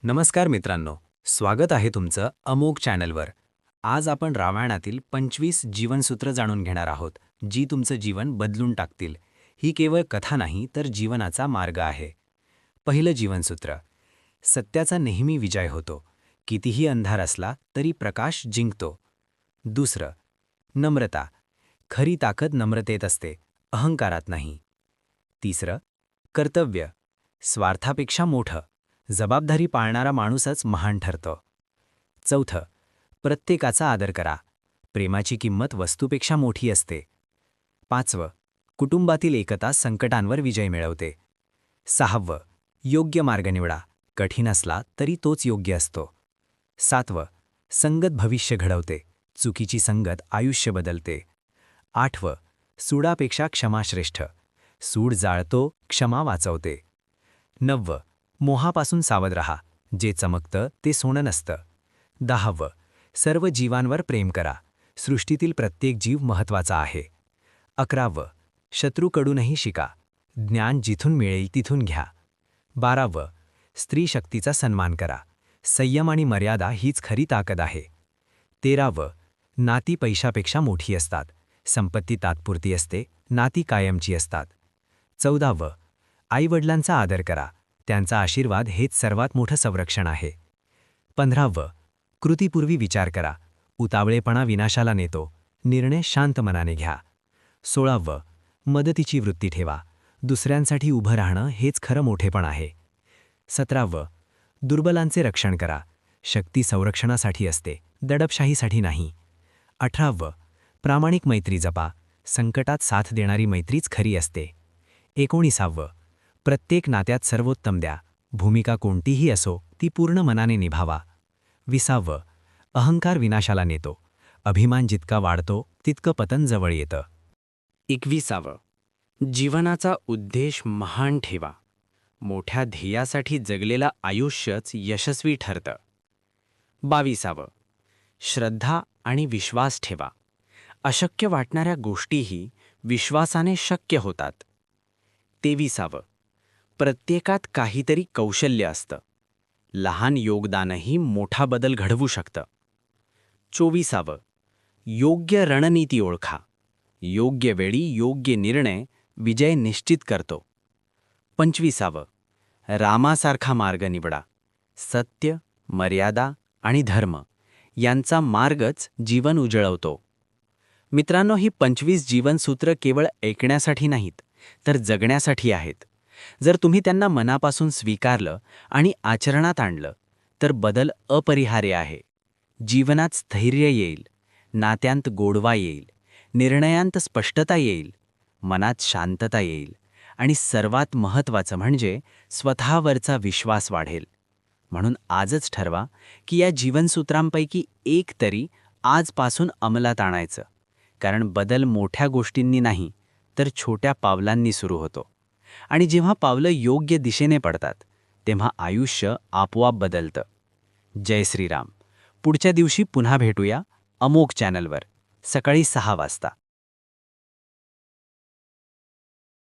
नमस्कार मित्रांनो, स्वागत आहे तुमचं अमोघ चॅनलवर. आज आपण रामायणातील 25 जीवनसूत्र जाणून घेणार आहोत, जी तुमचं जीवन बदलून टाकतील. ही केवळ कथा नाही तर जीवनाचा मार्ग आहे. पहिलं जीवनसूत्र: सत्याचा नेहमी विजय होतो. कितीही अंधार असला तरी प्रकाश जिंकतो. दुसरं: नम्रता. खरी ताकद नम्रतेत असते, अहंकारात नाही. तिसरं: कर्तव्य. स्वार्थापेक्षा मोठं, जबाबदारी पाळणारा माणूसच महान ठरतो. चौथं: प्रत्येकाचा आदर करा. प्रेमाची किंमत वस्तूपेक्षा मोठी असते. पाचवं: कुटुंबातील एकता संकटांवर विजय मिळवते. सहावं: योग्य मार्ग निवडा. कठीण असला तरी तोच योग्य असतो. सातवं: संगत भविष्य घडवते. चुकीची संगत आयुष्य बदलते. आठवं: सूडापेक्षा क्षमा श्रेष्ठ. सूड जाळतो, क्षमा वाचवते. नववं: मोहापासून सावध रहा. जे चमकतं ते सोनं नसतं. दहावं: सर्व जीवांवर प्रेम करा. सृष्टीतील प्रत्येक जीव महत्त्वाचा आहे. अकरावं: शत्रूकडूनही शिका. ज्ञान जिथून मिळेल तिथून घ्या. बारावं: स्त्री शक्तीचा सन्मान करा. संयम आणि मर्यादा हीच खरी ताकद आहे. तेरावं: नाती पैशापेक्षा मोठी असतात. संपत्ती तात्पुरती असते, नाती कायमची असतात. चौदावं: आईवडिलांचा आदर करा. त्यांचा आशीर्वाद हेच सर्वात मोठं संरक्षण आहे. 15वं: कृतीपूर्वी विचार करा. उतावळेपणा विनाशाला नेतो. निर्णय शांत मनाने घ्या. 16वं: मदतीची वृत्ती ठेवा. दुसऱ्यांसाठी उभं राहणं हेच खरं मोठेपण आहे. 17वं: दुर्बलांचे रक्षण करा. शक्ती संरक्षणासाठी असते, दडपशाहीसाठी नाही. 18वं: प्रामाणिक मैत्री जपा. संकटात साथ देणारी मैत्रीच खरी असते. 19वं: प्रत्येक नात्यात सर्वोत्तम द्या. भूमिका कोणतीही असो ती पूर्ण मनाने निभावा. 20वं: अहंकार विनाशाला नेतो. अभिमान जितका वाढतो तितकं पतन जवळ येतं. 21वं: जीवनाचा उद्देश महान ठेवा. मोठ्या ध्येयासाठी जगलेलं आयुष्यच यशस्वी ठरतं. 22वं: श्रद्धा आणि विश्वास ठेवा. अशक्य वाटणाऱ्या गोष्टीही विश्वासाने शक्य होतात. 23वं: प्रत्येकात काहीतरी कौशल्य असतं. लहान योगदानही मोठा बदल घडवू शकतं. 24वं: योग्य रणनीती ओळखा. योग्य वेळी योग्य निर्णय विजय निश्चित करतो. 25वं: रामासारखा मार्ग निवडा. सत्य, मर्यादा आणि धर्म यांचा मार्गच जीवन उजळवतो. मित्रांनो, ही 25 जीवनसूत्र केवळ ऐकण्यासाठी नाहीत, तर जगण्यासाठी आहेत. जर तुम्ही त्यांना मनापासून स्वीकारलं आणि आचरणात आणलं तर बदल अपरिहार्य आहे. जीवनात स्थैर्य येईल, नात्यांत गोडवा येईल, निर्णयांत स्पष्टता येईल, मनात शांतता येईल आणि सर्वात महत्त्वाचं म्हणजे स्वतःवरचा विश्वास वाढेल. म्हणून आजच ठरवा की या जीवनसूत्रांपैकी एक तरी आजपासून अंमलात आणायचं. कारण बदल मोठ्या गोष्टींनी नाही तर छोट्या पावलांनी सुरू होतो. आणि जेव्हा पावलं योग्य दिशेने पडतात तेव्हा आयुष्य आपोआप बदलतं. जय श्रीराम. पुढच्या दिवशी पुन्हा भेटूया अमोघ चॅनलवर सकाळी 6 वाजता.